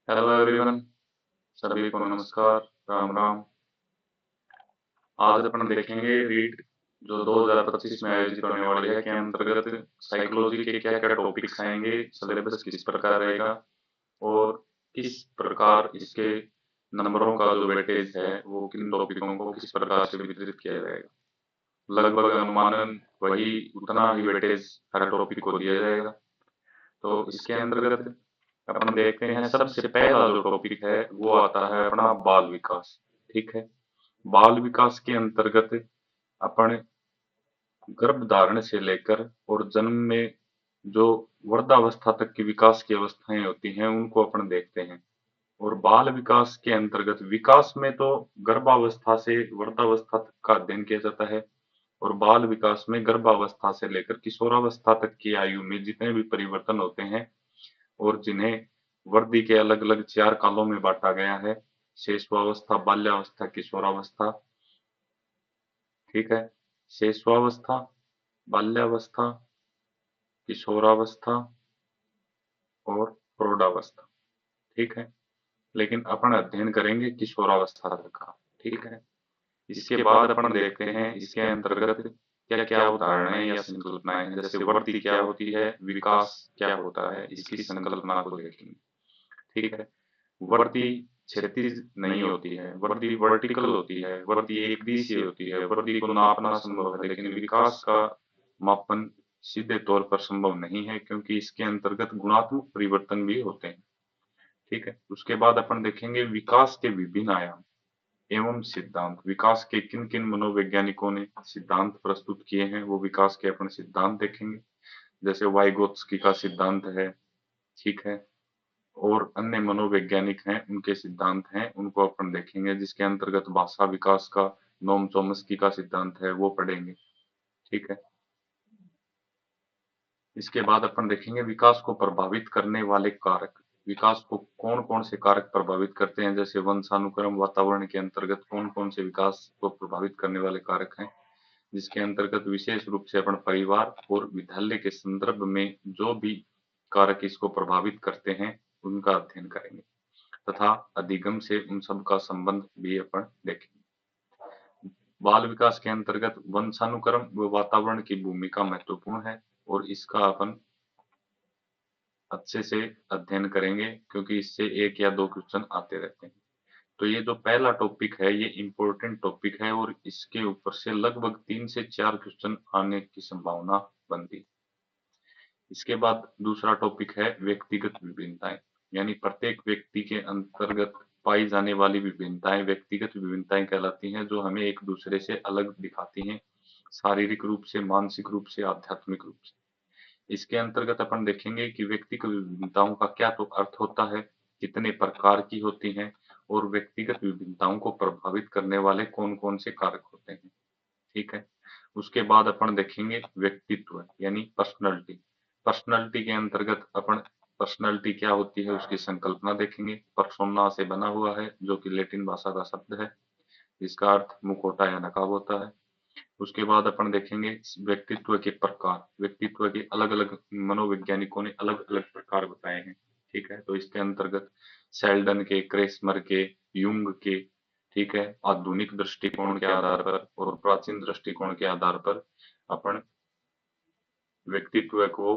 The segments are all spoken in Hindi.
हेलो एवरीवन, सभी को नमस्कार, राम राम। आज अपन देखेंगे रीट जो 2025 में आयोजित होने वाली है के अंतर्गत साइकोलॉजी के क्या-क्या टॉपिक्स आएंगे, सिलेबस किस प्रकार रहेगा और किस प्रकार इसके नंबरों का जो वेटेज है वो किन टॉपिकों को किस प्रकार से वितरित किया जाएगा। लगभग अनुमानन वही उतना ही वेटेज हर टॉपिक को दिया जाएगा। तो इसके अंतर्गत अपन देखते हैं सबसे पहला जो टॉपिक है वो आता है अपना बाल विकास। ठीक है, बाल विकास के अंतर्गत अपन गर्भ धारण से लेकर और जन्म में जो वृद्धावस्था तक की विकास की अवस्थाएं होती हैं उनको अपन देखते हैं। और बाल विकास के अंतर्गत विकास में तो गर्भावस्था से वृद्धावस्था तक का अध्ययन किया जाता है और बाल विकास में गर्भावस्था से लेकर किशोरावस्था तक की आयु में जितने भी परिवर्तन होते हैं और जिन्हें वृद्धि के अलग अलग 4 कालों में बांटा गया है, शिशुआवस्था, बाल्यावस्था, किशोरावस्था। ठीक है, शिशुआवस्था, बाल्यावस्था, किशोरावस्था और प्रौढ़ावस्था। ठीक है, लेकिन अपन अध्ययन करेंगे किशोरावस्था तक का। ठीक है, इसके बाद अपन देखते हैं इसके अंतर्गत क्या क्या अवधारणाएं या संकल्पनाएं हैं, जैसे वृद्धि क्या होती है, विकास क्या होता है, इसकी संकल्पना को देखेंगे। ठीक है, वृद्धि क्षैतिज नहीं होती है, वृद्धि वर्टिकल होती है, वृद्धि एक दिशीय होती है। वृद्धि को नापना संभव है लेकिन विकास का मापन सीधे तौर पर संभव नहीं है क्योंकि इसके अंतर्गत गुणात्मक परिवर्तन भी होते हैं। ठीक है, उसके बाद अपन देखेंगे विकास के विभिन्न आयाम एवं सिद्धांत। विकास के किन किन मनोवैज्ञानिकों ने सिद्धांत प्रस्तुत किए हैं वो विकास के अपन सिद्धांत देखेंगे, जैसे वाइगोत्स्की का सिद्धांत है। ठीक है, और अन्य मनोवैज्ञानिक हैं उनके सिद्धांत हैं उनको अपन देखेंगे, जिसके अंतर्गत भाषा विकास का नोम चॉम्स्की का सिद्धांत है वो पढ़ेंगे। ठीक है, इसके बाद अपन देखेंगे विकास को प्रभावित करने वाले कारक। विकास को कौन कौन से कारक प्रभावित करते हैं, जैसे वंशानुक्रम, वातावरण के अंतर्गत कौन कौन से विकास को प्रभावित करने वाले कारक हैं, जिसके अंतर्गत विशेष रूप से अपन परिवार और विद्यालय के संदर्भ में जो भी कारक इसको प्रभावित करते हैं उनका अध्ययन करेंगे तथा अधिगम से उन सब का संबंध भी अपन देखेंगे। बाल विकास के अंतर्गत वंशानुक्रम व वातावरण की भूमिका महत्वपूर्ण है और इसका अपन अच्छे से अध्ययन करेंगे क्योंकि इससे 1 या 2 क्वेश्चन आते रहते हैं। तो ये जो पहला टॉपिक है ये इम्पोर्टेंट टॉपिक है और इसके ऊपर से लगभग 3 से 4 क्वेश्चन आने की संभावना बनती है। इसके बाद दूसरा टॉपिक है व्यक्तिगत विभिन्नताएं, यानी प्रत्येक व्यक्ति के अंतर्गत पाई जाने वाली विभिन्नताएं व्यक्तिगत विभिन्नताएं कहलाती हैं, जो हमें एक दूसरे से अलग दिखाती हैं, शारीरिक रूप से, मानसिक रूप से, आध्यात्मिक रूप से। इसके अंतर्गत अपन देखेंगे कि व्यक्तिगत विभिन्नताओं का क्या तो अर्थ होता है, कितने प्रकार की होती हैं और व्यक्तिगत विभिन्नताओं को प्रभावित करने वाले कौन कौन से कारक होते हैं। ठीक है, उसके बाद अपन देखेंगे व्यक्तित्व यानी पर्सनैलिटी। पर्सनैलिटी के अंतर्गत अपन पर्सनैलिटी क्या होती है उसकी संकल्पना देखेंगे। पर्सोना से बना हुआ है जो कि लैटिन भाषा का शब्द है, जिसका अर्थ मुखौटा या नकाब होता है। उसके बाद अपन देखेंगे व्यक्तित्व के प्रकार। व्यक्तित्व के अलग अलग मनोवैज्ञानिकों ने अलग अलग प्रकार बताए हैं। ठीक है, तो इसके अंतर्गत सेल्डन के, क्रेसमर के, युंग के, ठीक है, आधुनिक दृष्टिकोण के आधार पर और प्राचीन दृष्टिकोण के आधार पर अपन व्यक्तित्व को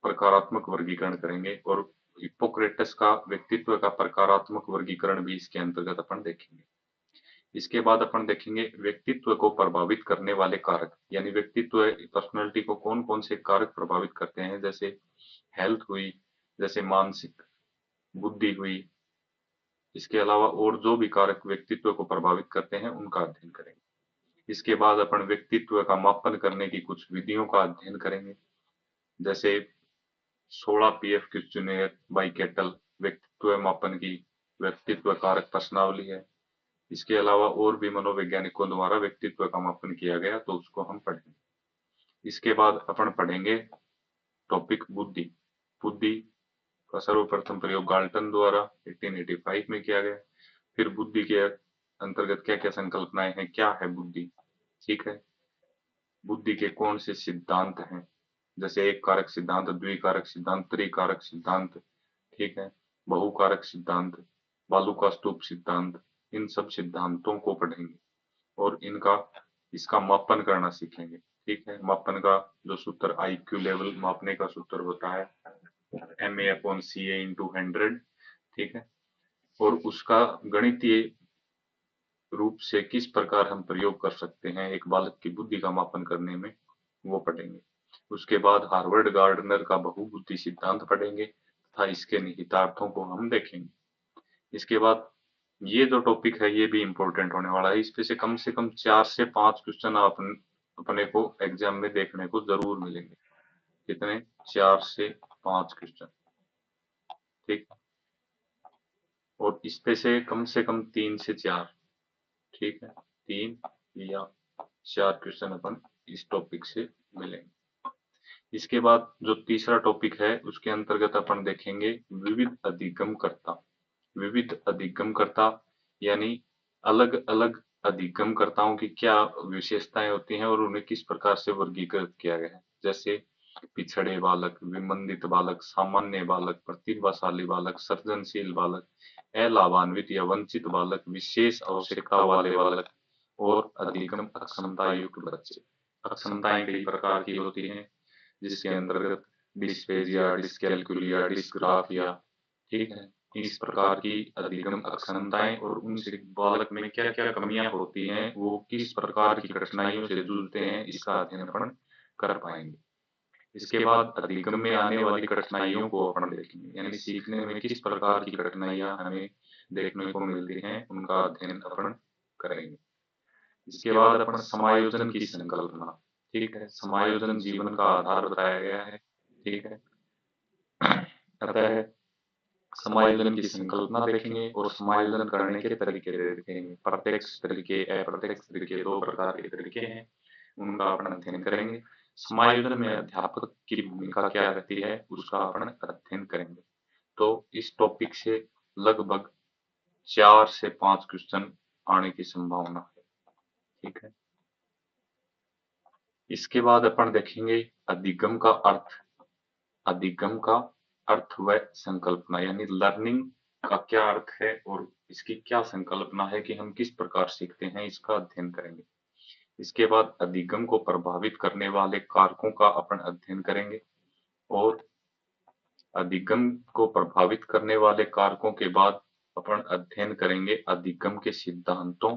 प्रकारात्मक वर्गीकरण करेंगे और हिप्पोक्रेटस का व्यक्तित्व का प्रकारात्मक वर्गीकरण भी इसके अंतर्गत अपन देखेंगे। इसके बाद अपन देखेंगे व्यक्तित्व को प्रभावित करने वाले कारक, यानी व्यक्तित्व पर्सनैलिटी को कौन कौन से कारक प्रभावित करते हैं, जैसे हेल्थ हुई, जैसे मानसिक बुद्धि हुई। इसके अलावा और जो भी कारक व्यक्तित्व को प्रभावित करते हैं उनका अध्ययन करेंगे। इसके बाद अपन व्यक्तित्व का मापन करने की कुछ विधियों का अध्ययन करेंगे, जैसे 16 पीएफ क्वेश्चनेयर बाई केटल व्यक्तित्व मापन की व्यक्तित्व कारक प्रश्नावली है। इसके अलावा और भी मनोवैज्ञानिकों द्वारा व्यक्तित्व का मापन किया गया तो उसको हम पढ़ेंगे। इसके बाद अपन पढ़ेंगे टॉपिक बुद्धि। बुद्धि का सर्वप्रथम प्रयोग गाल्टन द्वारा 1885 में किया गया। फिर बुद्धि के अंतर्गत क्या क्या संकल्पनाएं हैं, क्या है बुद्धि। ठीक है, बुद्धि के कौन से सिद्धांत हैं, जैसे एक कारक सिद्धांत, द्विकारक सिद्धांत, त्रिकारक सिद्धांत। ठीक है, बहुकारक सिद्धांत, बालू का स्तूप सिद्धांत, इन सब सिद्धांतों को पढ़ेंगे और इसका मापन करना सीखेंगे। ठीक है, मापन का जो सूत्र IQ लेवल मापने का सूत्र होता है MA/CA/100। ठीक है, और उसका गणितीय रूप से किस प्रकार हम प्रयोग कर सकते हैं एक बालक की बुद्धि का मापन करने में, वो पढ़ेंगे। उसके बाद हार्वर्ड गार्डनर का बहुबुद्धि सिद्धांत पढ़ेंगे तथा इसके निहितार्थों को हम देखेंगे। इसके बाद ये जो टॉपिक है ये भी इम्पोर्टेंट होने वाला है, इसमें से कम 4 से 5 क्वेश्चन अपने को एग्जाम में देखने को जरूर मिलेंगे। कितने? 4 से 5 क्वेश्चन। ठीक, और इसमें से कम 3 से 4। ठीक है, 3 या 4 क्वेश्चन अपन इस टॉपिक से मिलेंगे। इसके बाद जो तीसरा टॉपिक है उसके अंतर्गत अपन देखेंगे विविध अधिगमकर्ता। विविध अधिगमकर्ता यानी अलग अलग अधिगमकर्ताओं की क्या विशेषताएं होती हैं और उन्हें किस प्रकार से वर्गीकृत किया गया है। जैसे पिछड़े बालक, विमंदित बालक, सामान्य बालक, प्रतिभाशाली बालक, सृजनशील बालक, अलाभान्वित या वंचित बालक, विशेष आवश्यकता वाले बालक और अधिगम अक्षमता युक्त बच्चे। अक्षमताएं कई प्रकार की होती हैं जिसके अंतर्गत डिस्पेजिया, डिसकैलकुलिया, डिस्ग्राफिया। ठीक है, इस प्रकार की अधिगम अक्षमताएं और उनसे बालक में क्या क्या कमियां होती हैं, वो किस प्रकार की कठिनाइयों से जूझते हैं, इसका अध्ययन अपन कर पाएंगे। इसके बाद अधिगम में आने वाली कठिनाइयों को अपन देखेंगे, यानी सीखने में किस प्रकार की कठिनाइयां हमें देखने को मिलती हैं, उनका अध्ययन अपन करेंगे। इसके बाद अपन समायोजन की संकल्पना। ठीक है, समायोजन जीवन का आधार बताया गया है। ठीक है, अतः समायोजन की संकल्पना देखेंगे और समायोजन करने के तरीके देखेंगे। प्रत्यक्ष तरीके, अप्रत्यक्ष तरीके, 2 प्रकार के तरीके हैं, उनका अपन अध्ययन करेंगे। समायोजन में अध्यापक की भूमिका क्या रहती है उसका अपन अध्ययन करेंगे। तो इस टॉपिक से लगभग 4 से 5 क्वेश्चन आने की संभावना है। ठीक है, इसके बाद अपन देखेंगे अधिगम का अर्थ। अधिगम का अर्थ व संकल्पना, यानी लर्निंग का क्या अर्थ है और इसकी क्या संकल्पना है कि हम किस प्रकार सीखते हैं, इसका अध्ययन करेंगे। इसके बाद अधिगम को प्रभावित करने वाले कारकों का अपन अध्ययन करेंगे और अधिगम को प्रभावित करने वाले कारकों के बाद अपन अध्ययन करेंगे अधिगम के सिद्धांतों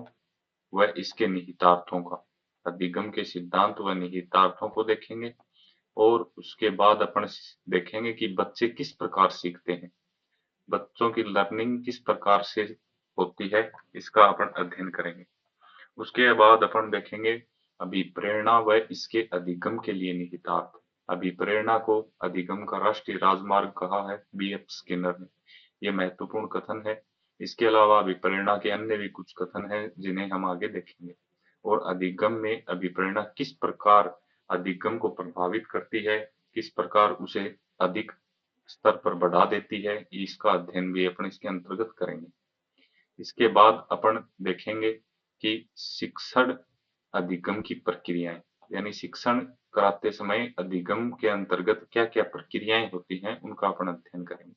व इसके निहितार्थों का। अधिगम के सिद्धांत व निहितार्थों को देखेंगे और उसके बाद अपन देखेंगे कि बच्चे किस प्रकार सीखते हैं, बच्चों की लर्निंग किस प्रकार से होती है, इसका अपन अध्ययन करेंगे। उसके बाद अपन देखेंगे अभिप्रेरणा व इसके अधिगम के लिए निहितार्थ। अभिप्रेरणा को अधिगम का राष्ट्रीय राजमार्ग कहा है BF स्किनर ने, यह महत्वपूर्ण कथन है। इसके अलावा अभिप्रेरणा के अन्य भी कुछ कथन हैं जिन्हें हम आगे देखेंगे। और अधिगम में अभिप्रेरणा किस प्रकार अधिगम को प्रभावित करती है, किस प्रकार उसे अधिक स्तर पर बढ़ा देती है, इसका अध्ययन भी अपन इसके अंतर्गत करेंगे। इसके बाद अपन देखेंगे कि शिक्षण अधिगम की प्रक्रियाएं, यानी शिक्षण कराते समय अधिगम के अंतर्गत क्या क्या प्रक्रियाएं होती हैं उनका अपन अध्ययन करेंगे।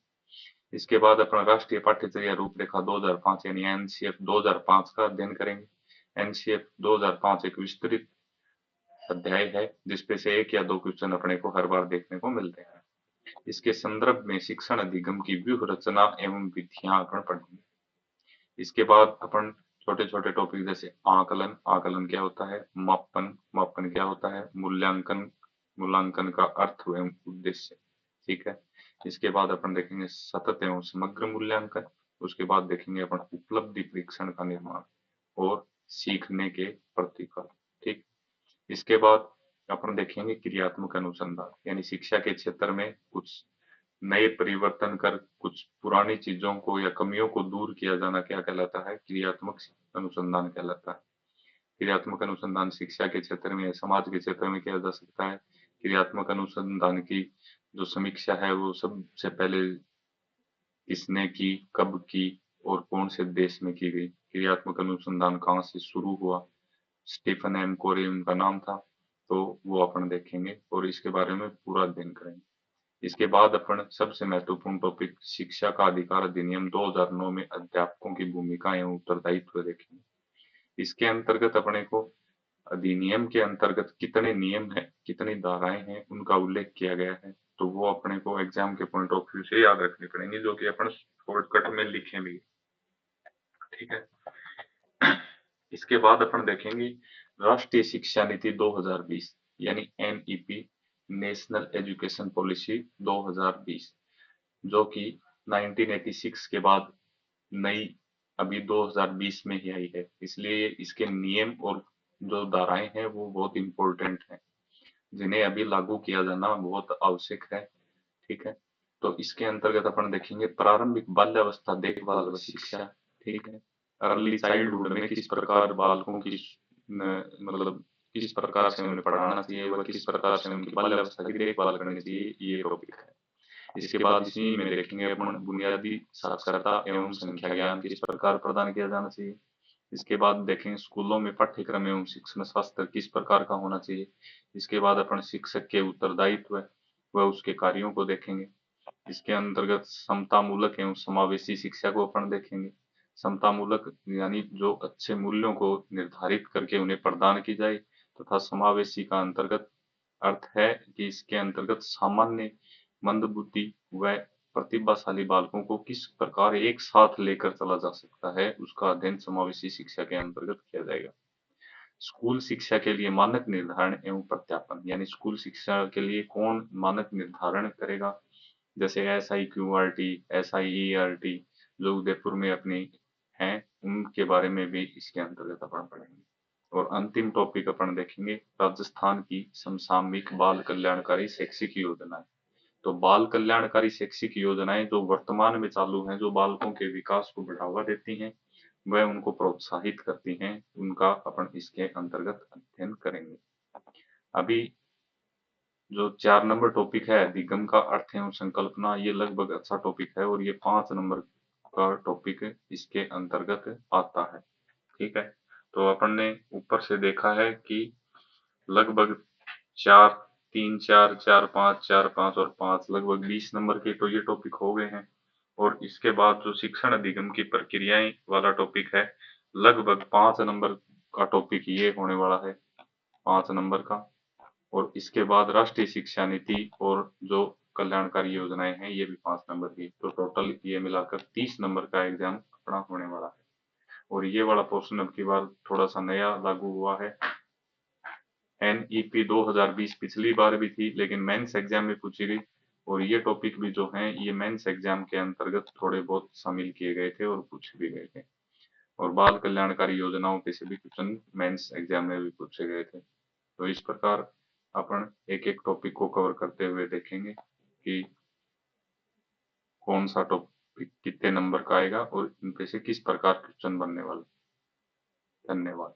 इसके बाद अपन राष्ट्रीय पाठ्यचर्या रूपरेखा 2005 यानी NCF 2005 का अध्ययन करेंगे। NCF 2005 एक विस्तृत अध्याय है जिसपे से 1 या 2 क्वेश्चन अपने को हर बार देखने को मिलते हैं। इसके संदर्भ में शिक्षण अधिगम की व्यूह रचना एवं विधियां अपन पढ़ेंगे। इसके बाद अपन छोटे छोटे टॉपिक जैसे आकलन, आकलन क्या होता है, मापन, मापन क्या होता है, मूल्यांकन, मूल्यांकन का अर्थ एवं उद्देश्य। ठीक है, इसके बाद अपन देखेंगे सतत एवं समग्र मूल्यांकन। उसके बाद देखेंगे अपन उपलब्धि परीक्षण का निर्माण और सीखने के प्रतिफल। ठीक, इसके बाद अपन देखेंगे क्रियात्मक अनुसंधान, यानी शिक्षा के क्षेत्र में कुछ नए परिवर्तन कर कुछ पुरानी चीजों को या कमियों को दूर किया जाना क्या कहलाता है, क्रियात्मक अनुसंधान कहलाता है। क्रियात्मक अनुसंधान शिक्षा के क्षेत्र में, समाज के क्षेत्र में किया जा सकता है। क्रियात्मक अनुसंधान की जो समीक्षा है वो सबसे पहले किसने की, कब की और कौन से देश में की गई। क्रियात्मक अनुसंधान कहाँ से शुरू हुआ, स्टीफन एम कोरी उनका नाम था, तो वो अपन देखेंगे और इसके बारे में पूरा अध्ययन करेंगे। इसके बाद अपन सबसे महत्वपूर्ण टॉपिक शिक्षा का अधिकार अधिनियम 2009 में अध्यापकों की भूमिका एवं उत्तरदायित्व देखेंगे। इसके अंतर्गत अपने को अधिनियम के अंतर्गत कितने नियम है, कितनी धाराएं हैं, उनका उल्लेख किया गया है। तो वो अपने को एग्जाम के पॉइंट ऑफ व्यू से याद रखनी पड़ेंगे, जो कि अपन शॉर्टकट में लिखे भी। ठीक है। इसके बाद अपन देखेंगे राष्ट्रीय शिक्षा नीति 2020 यानी एनईपी, नेशनल एजुकेशन पॉलिसी 2020, जो कि 1986 के बाद नई अभी 2020 में ही आई है। इसलिए इसके नियम और जो धाराएं हैं वो बहुत इंपॉर्टेंट हैं, जिन्हें अभी लागू किया जाना बहुत आवश्यक है। ठीक है। तो इसके अंतर्गत अपन देखेंगे प्रारंभिक बाल्यावस्था देखभाल व शिक्षा। ठीक है। अर्ली चाइल्डहुड में किस प्रकार बालकों की मतलब किस प्रकार से उन्हें पढ़ाना चाहिए व किस प्रकार से उनकी बाल्यावस्था की देखभाल करनी चाहिए, ये टॉपिक है। इसके बाद इसी में देखेंगे अपन बुनियादी साक्षरता एवं संख्या ज्ञान किस प्रकार प्रदान किया जाना चाहिए। इसके बाद देखेंगे स्कूलों में पाठ्यक्रम एवं शिक्षण शास्त्र किस प्रकार का होना चाहिए। इसके बाद अपन शिक्षक के उत्तरदायित्व व उसके कार्यों को देखेंगे। इसके अंतर्गत समतामूलक एवं समावेशी शिक्षा को अपन देखेंगे। समतामूलक यानी जो अच्छे मूल्यों को निर्धारित करके उन्हें प्रदान की जाए, तथा समावेशी का अंतर्गत अर्थ है कि इसके अंतर्गत सामान्य मंदबुद्धि व प्रतिभाशाली बालकों को किस प्रकार एक साथ लेकर चला जा सकता है, उसका अध्ययन समावेशी शिक्षा के अंतर्गत किया जाएगा। स्कूल शिक्षा के लिए मानक निर्धारण एवं प्रत्यापन यानी स्कूल शिक्षा के लिए कौन मानक निर्धारण करेगा, जैसे SIQRT, SIERT जो उदयपुर में अपनी हैं, उनके बारे में भी इसके अंतर्गत अपन पढ़ेंगे। और अंतिम टॉपिक अपन देखेंगे राजस्थान की समसामयिक बाल कल्याणकारी शैक्षिक योजनाएं। तो बाल कल्याणकारी शैक्षिक योजनाएं जो वर्तमान में चालू हैं, जो बालकों के विकास को बढ़ावा देती हैं, वह उनको प्रोत्साहित करती हैं, उनका अपन इसके अंतर्गत अध्ययन करेंगे। अभी जो 4 नंबर टॉपिक है अधिगम का अर्थ एवं संकल्पना, ये लगभग अच्छा टॉपिक है और ये 5 नंबर का टॉपिक इसके अंतर्गत आता है। ठीक है। तो अपन ने ऊपर से देखा है कि लगभग 4, 3, 4, 4, 5, 4, 5 और 5 लगभग 20 नंबर के तो ये टॉपिक हो गए हैं। और इसके बाद जो शिक्षण अधिगम की प्रक्रियाएं वाला टॉपिक है, लगभग 5 नंबर का टॉपिक ये होने वाला है, 5 नंबर का। और इसके बाद राष्ट्रीय शिक्षा नीति और जो कल्याणकारी योजनाएं हैं ये भी 5 नंबर की, तो टोटल ये मिलाकर 30 नंबर का एग्जाम अपना होने वाला है। और ये वाला पोर्शन अब की बार थोड़ा सा नया लागू हुआ है। NEP 2020 पिछली बार भी थी लेकिन मेंस एग्जाम में पूछी गई, और ये टॉपिक भी जो हैं ये मेंस एग्जाम के अंतर्गत थोड़े बहुत शामिल किए गए थे और पूछे भी गए थे। और बाल कल्याणकारी योजनाओं के से भी क्वेश्चन मेंस एग्जाम में भी पूछे गए थे। तो इस प्रकार अपन एक एक टॉपिक को कवर करते हुए देखेंगे कि कौन सा टॉपिक कितने नंबर का आएगा और इनपे से किस प्रकार क्वेश्चन बनने वाले। धन्यवाद।